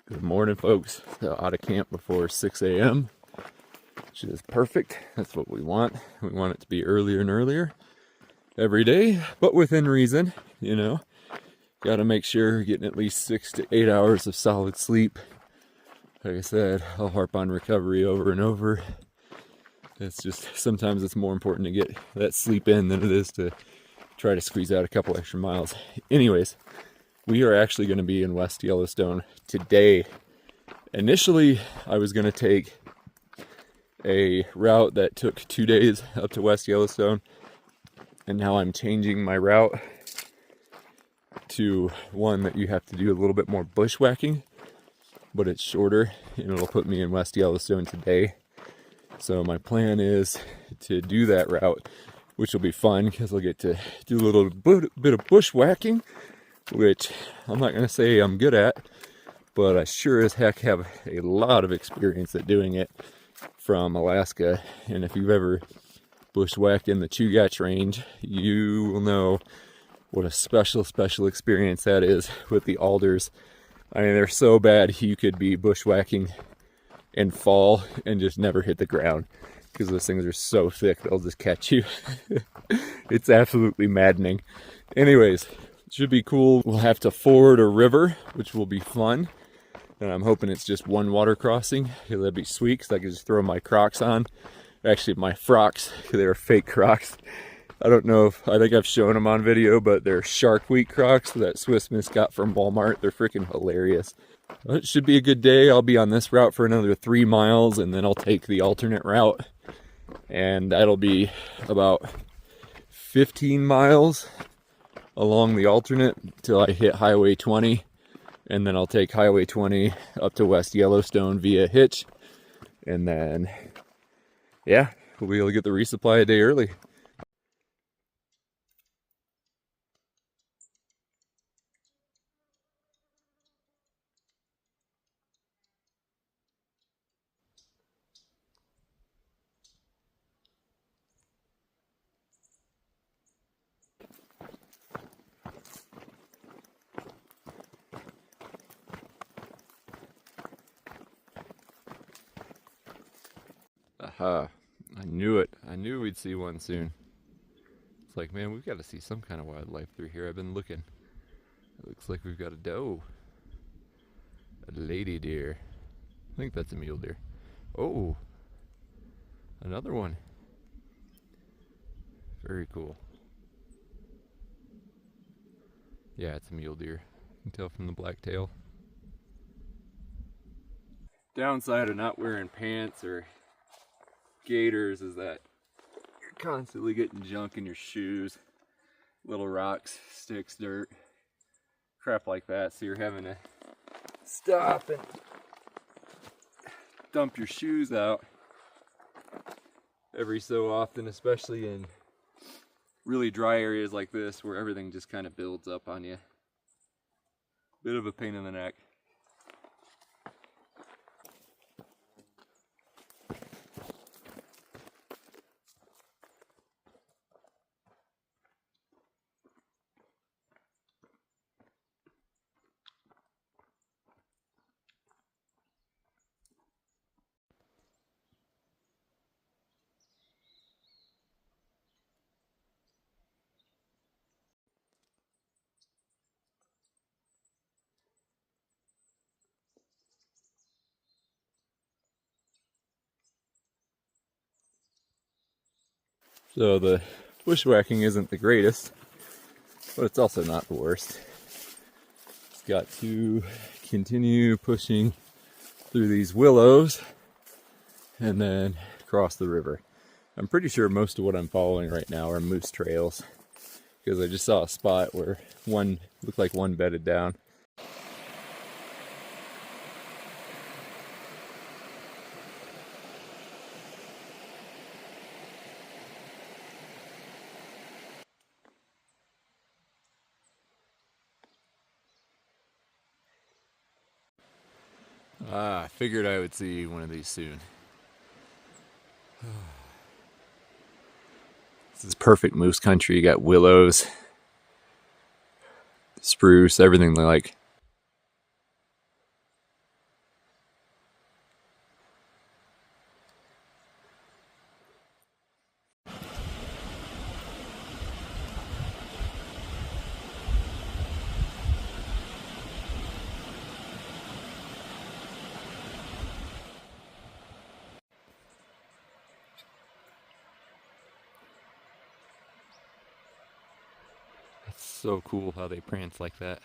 Good morning, folks. Out of camp before 6 a.m., which is perfect. That's what we want. We want it to be earlier and earlier every day, but within reason, you know. Got to make sure you're getting at least 6 to 8 hours of solid sleep. Like I said, I'll harp on recovery over and over. It's just, sometimes it's more important to get that sleep in than it is to try to squeeze out a couple extra miles. Anyways, we are actually going to be in West Yellowstone today. Initially, I was going to take a route that took 2 days up to West Yellowstone, and now I'm changing my route to one that you have to do a little bit more bushwhacking, but it's shorter, and it'll put me in West Yellowstone today. So my plan is to do that route, which will be fun because I'll get to do a little bit of bushwhacking, which I'm not going to say I'm good at, but I sure as heck have a lot of experience at doing it from Alaska. And if you've ever bushwhacked in the Chugach range, you will know what a special experience that is with the alders. I mean, they're so bad you could be bushwhacking and fall and just never hit the ground because those things are so thick they'll just catch you. It's absolutely maddening. Anyways, should be cool. We'll have to ford a river, which will be fun. And I'm hoping it's just one water crossing, because that'd be sweet, because I can just throw my Crocs on. Actually, my frocks, they're fake Crocs. I don't know if, I think I've shown them on video, but they're Shark Week Crocs that Swiss Miss got from Walmart. They're freaking hilarious. It should be a good day. I'll be on this route for another 3 miles, and then I'll take the alternate route. And that'll be about 15 miles along the alternate till I hit Highway 20, and then I'll take Highway 20 up to West Yellowstone via hitch, and then yeah, we'll be able to get the resupply a day early. Aha, I knew it. I knew we'd see one soon. It's like, man, we've got to see some kind of wildlife through here. I've been looking. It looks like we've got a doe. A lady deer. I think that's a mule deer. Oh, another one. Very cool. Yeah, it's a mule deer. You can tell from the black tail. Downside of not wearing pants or gaiters is that you're constantly getting junk in your shoes, little rocks, sticks, dirt, crap like that, so you're having to stop and dump your shoes out every so often, especially in really dry areas like this where everything just kind of builds up on you. Bit of a pain in the neck. So the bushwhacking isn't the greatest, but it's also not the worst. Just got to continue pushing through these willows and then cross the river. I'm pretty sure most of what I'm following right now are moose trails, because I just saw a spot where one looked like one bedded down. I figured I would see one of these soon. This is perfect moose country. You got willows, spruce, everything they like. So cool how they prance like that.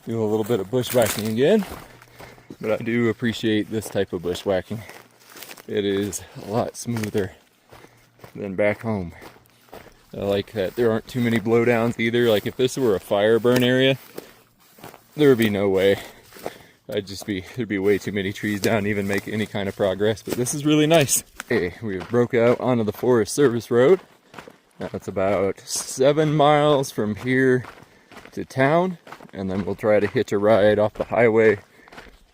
Do a little bit of bushwhacking again, but I do appreciate this type of bushwhacking. It is a lot smoother than back home. I like that there aren't too many blowdowns either. Like if this were a fire burn area, there would be no way. There'd be way too many trees down to even make any kind of progress, but this is really nice. Okay, we have broke out onto the Forest Service Road. Now it's about 7 miles from here to town, and then we'll try to hitch a ride off the highway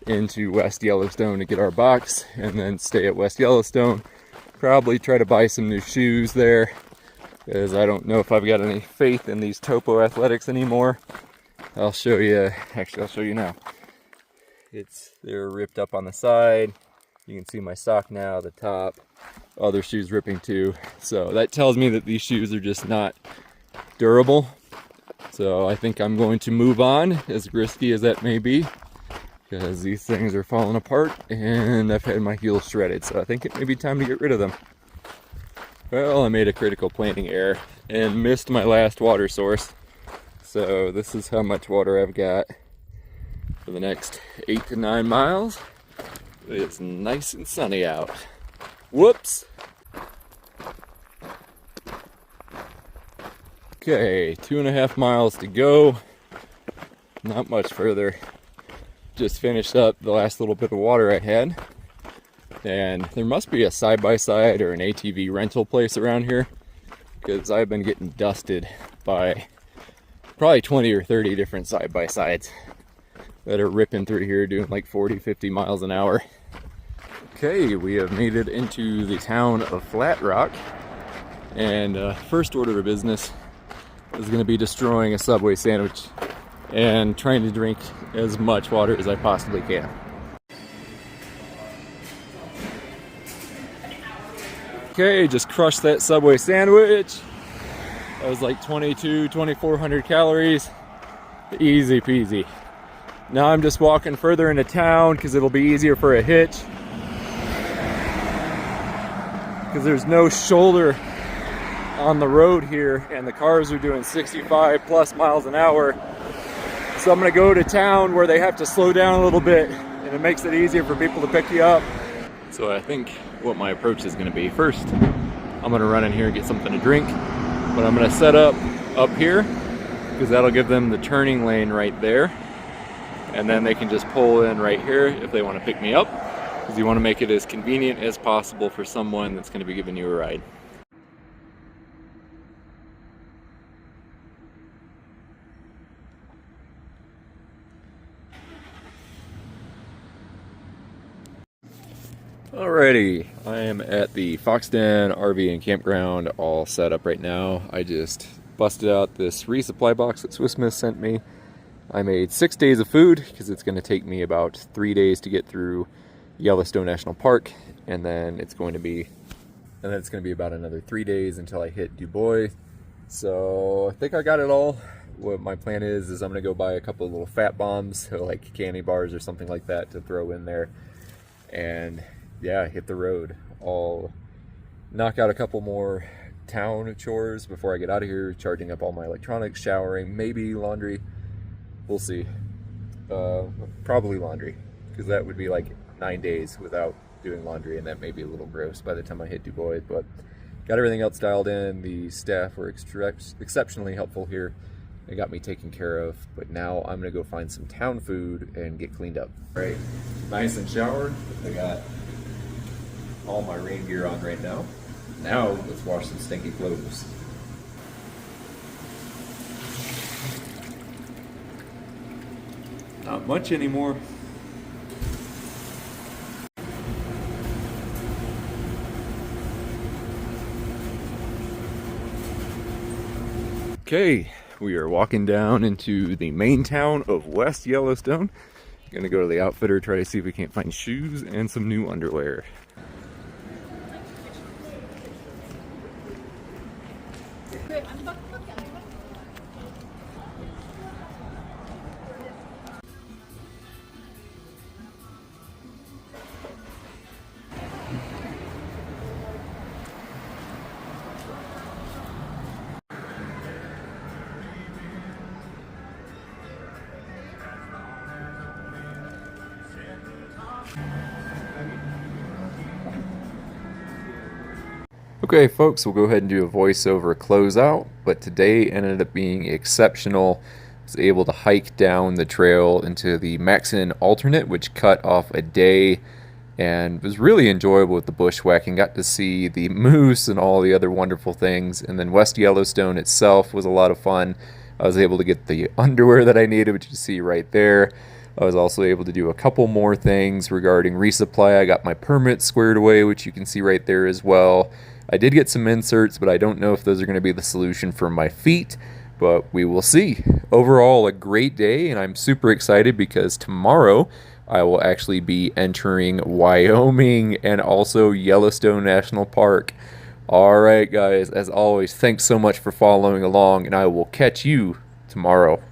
into West Yellowstone to get our box, and then stay at West Yellowstone. Probably try to buy some new shoes there, because I don't know if I've got any faith in these Topo Athletics anymore. I'll show you, actually I'll show you now. They're ripped up on the side. You can see my sock now, the top. Other shoes ripping too. So that tells me that these shoes are just not durable. So I think I'm going to move on, as risky as that may be, because these things are falling apart and I've had my heels shredded. So I think it may be time to get rid of them. Well, I made a critical planning error and missed my last water source. So this is how much water I've got for the next 8 to 9 miles. It's nice and sunny out. Whoops! Okay, 2.5 miles to go. Not much further. Just finished up the last little bit of water I had. And there must be a side-by-side or an ATV rental place around here, because I've been getting dusted by probably 20 or 30 different side-by-sides that are ripping through here doing like 40, 50 miles an hour. Okay, we have made it into the town of Flat Rock, and first order of business is going to be destroying a Subway sandwich and trying to drink as much water as I possibly can. Okay, just crushed that Subway sandwich. That was like 2,400 calories. Easy peasy. Now I'm just walking further into town because it'll be easier for a hitch. Because there's no shoulder on the road here, and the cars are doing 65 plus miles an hour. So I'm gonna go to town where they have to slow down a little bit, and it makes it easier for people to pick you up. So I think what my approach is gonna be, first, I'm gonna run in here and get something to drink, but I'm gonna set up here, because that'll give them the turning lane right there. And then they can just pull in right here if they want to pick me up, because you want to make it as convenient as possible for someone that's going to be giving you a ride. Alrighty, I am at the Fox Den RV and campground all set up right now. I just busted out this resupply box that Swiss Miss sent me. I made 6 days of food because it's going to take me about 3 days to get through Yellowstone National Park, and then it's going to be about another 3 days until I hit Du Bois. So I think I got it all. What my plan is I'm going to go buy a couple of little fat bombs, so like candy bars or something like that, to throw in there, and yeah, hit the road. I'll knock out a couple more town chores before I get out of here, charging up all my electronics, showering, maybe laundry. We'll see. Probably laundry, because that would be like 9 days without doing laundry, and that may be a little gross by the time I hit Du Bois, but got everything else dialed in. The staff were exceptionally helpful here. They got me taken care of, but now I'm gonna go find some town food and get cleaned up. All right, nice and showered. I got all my rain gear on right now. Now let's wash some stinky clothes. Not much anymore. Okay, we are walking down into the main town of West Yellowstone. Gonna go to the outfitter, try to see if we can't find shoes and some new underwear. Okay, folks, we'll go ahead and do a voiceover closeout, but today ended up being exceptional. I was able to hike down the trail into the Maxon alternate, which cut off a day, and was really enjoyable with the bushwhacking. Got to see the moose and all the other wonderful things, and then West Yellowstone itself was a lot of fun. I was able to get the underwear that I needed, which you see right there. I was also able to do a couple more things regarding resupply. I got my permit squared away, which you can see right there as well. I did get some inserts, but I don't know if those are going to be the solution for my feet, but we will see. Overall, a great day, and I'm super excited because tomorrow I will actually be entering Wyoming and also Yellowstone National Park. All right, guys, as always, thanks so much for following along, and I will catch you tomorrow.